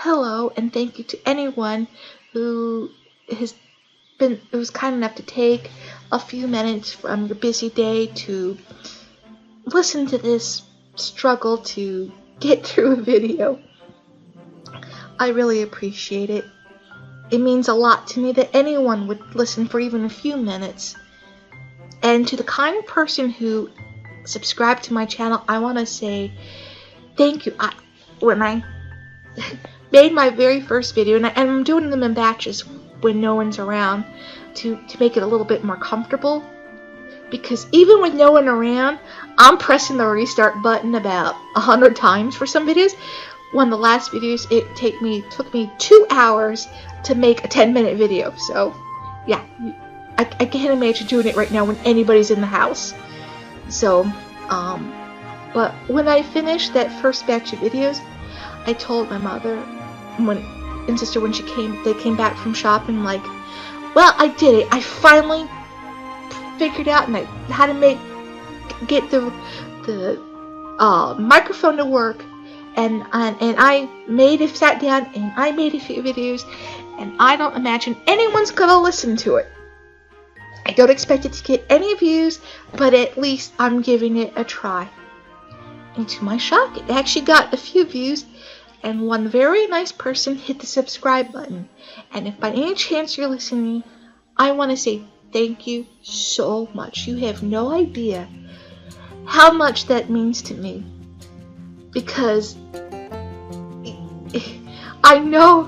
Hello, and thank you to anyone who was kind enough to take a few minutes from your busy day to listen to this struggle to get through a video. I really appreciate it. It means a lot to me that anyone would listen for even a few minutes. And to the kind person who subscribed to my channel, I want to say thank you. When I made my very first video, and I'm doing them in batches when no one's around to make it a little bit more comfortable, because even with no one around, I'm pressing the restart button about 100 times for some videos. One of the last videos, it took me 2 hours to make a 10-minute video. So yeah, I can't imagine doing it right now when anybody's in the house. So but when I finished that first batch of videos, I told my mother and sister when they came back from shopping, like, well, I did it. I finally figured out how to get the microphone to work, and I sat down and I made a few videos, and I don't imagine anyone's gonna listen to it. I don't expect it to get any views, but at least I'm giving it a try. And to my shock, it actually got a few views, and one very nice person hit the subscribe button. And if by any chance you're listening, I want to say thank you so much. You have no idea how much that means to me, because I know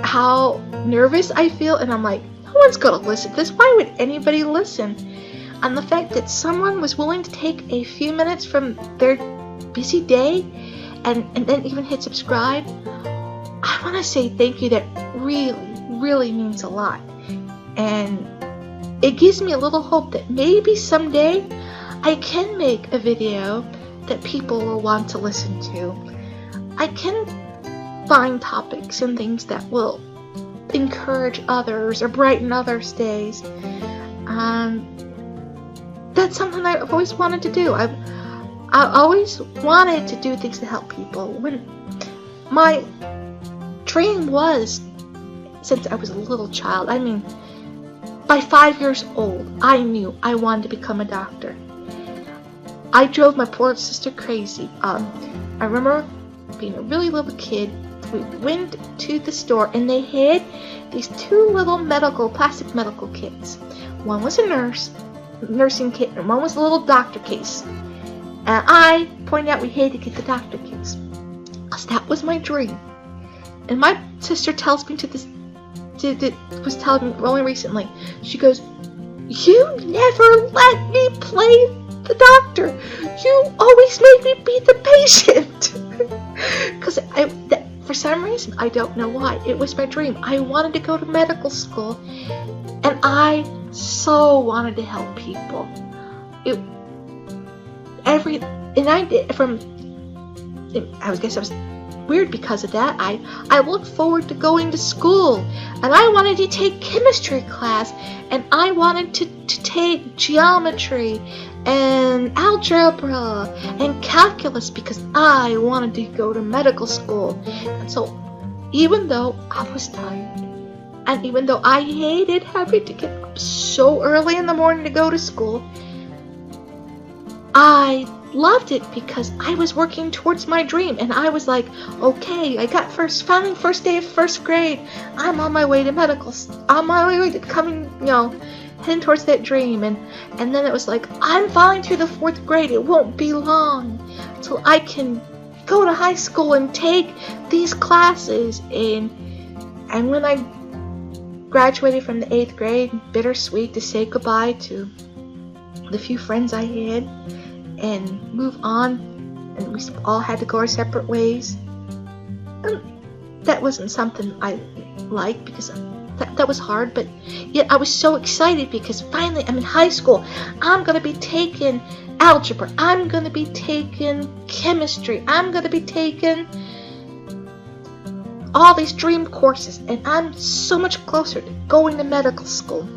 how nervous I feel, and I'm like, no one's gonna listen to this. Why would anybody listen? And the fact that someone was willing to take a few minutes from their busy day and then even hit subscribe, I want to say thank you. That really means a lot, and it gives me a little hope that maybe someday I can make a video that people will want to listen to. I can find topics and things that will encourage others or brighten others' days. That's something I've always wanted to do. I always wanted to do things to help people. When my dream was, since I was a little child, I mean, by 5 years old, I knew I wanted to become a doctor. I drove my poor sister crazy. I remember being a really little kid. We went to the store and they had these two little plastic medical kits. One was a nursing kit, and one was a little doctor case. And I pointed out we had to get the doctor case, because that was my dream. And my sister tells me was telling me only recently, she goes, "You never let me play the doctor. You always made me be the patient." Because for some reason, I don't know why, it was my dream. I wanted to go to medical school, and I so wanted to help people. I guess I was weird because of that. I looked forward to going to school, and I wanted to take chemistry class, and I wanted to take geometry and algebra and calculus, because I wanted to go to medical school. And so even though I was tired, and even though I hated having to get up so early in the morning to go to school, I loved it because I was working towards my dream. And I was like, okay, I got first day of first grade. I'm on my way to on my way to coming, heading towards that dream. And then it was like, I'm finally through the 4th grade. It won't be long till I can go to high school and take these classes. And when I graduated from the 8th grade, bittersweet to say goodbye to the few friends I had and move on, and we all had to go our separate ways. And that wasn't something I liked, because that was hard, but yet I was so excited because finally I'm in high school. I'm going to be taking algebra, I'm going to be taking chemistry, I'm going to be taking all these dream courses, and I'm so much closer to going to medical school.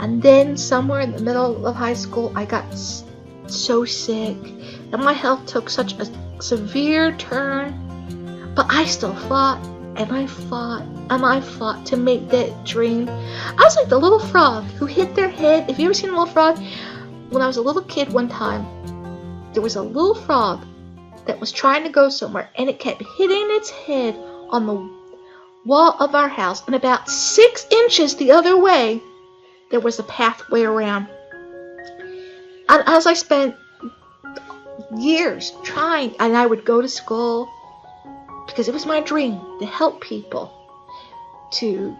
And then somewhere in the middle of high school, I got so sick, and my health took such a severe turn. But I still fought, and I fought, and I fought to make that dream. I was like the little frog who hit their head. If you ever seen a little frog? When I was a little kid one time, there was a little frog that was trying to go somewhere, and it kept hitting its head on the wall of our house, and about 6 inches the other way, there was a pathway around. And as I spent years trying, and I would go to school, because it was my dream to help people, to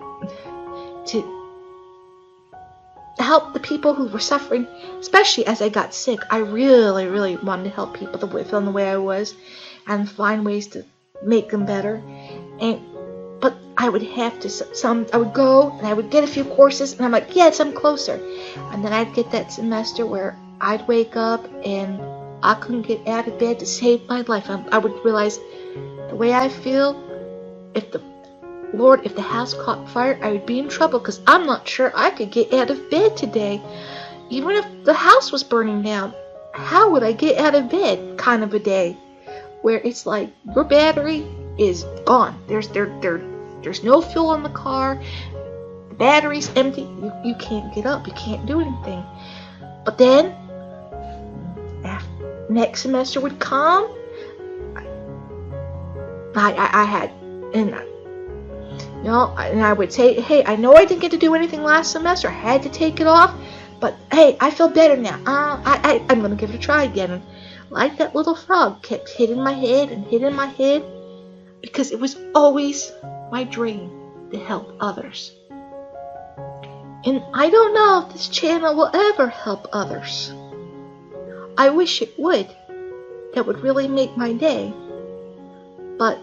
help the people who were suffering, especially as I got sick. I really, really wanted to help people feeling the way I was, and find ways to make them better. But I would have to, I would go and I would get a few courses, and I'm like, yes, I'm closer. And then I'd get that semester where I'd wake up and I couldn't get out of bed to save my life. I would realize the way I feel, if the house caught fire, I would be in trouble, because I'm not sure I could get out of bed today. Even if the house was burning down, how would I get out of bed? Kind of a day where it's like your battery is gone. There's no fuel in the car. The battery's empty. You can't get up. You can't do anything. But then, after next semester would come, I had, and I would say, hey, I know I didn't get to do anything last semester. I had to take it off, but hey, I feel better now. I'm gonna give it a try again. And like that little frog kept hitting my head and hitting my head, because it was always my dream to help others. And I don't know if this channel will ever help others. I wish it would. That would really make my day. But,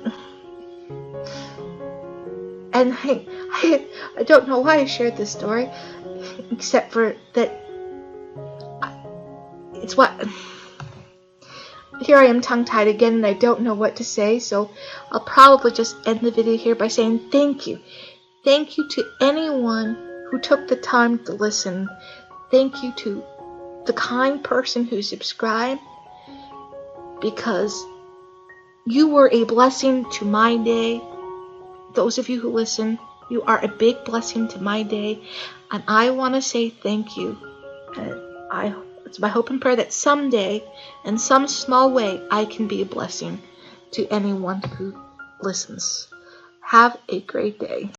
and I don't know why I shared this story, except for that it's what, here I am tongue-tied again, and I don't know what to say, so I'll probably just end the video here by saying thank you. Thank you to anyone who took the time to listen. Thank you to the kind person who subscribed, because you were a blessing to my day. Those of you who listen, you are a big blessing to my day, and I want to say thank you. And it's my hope and prayer that someday, in some small way, I can be a blessing to anyone who listens. Have a great day.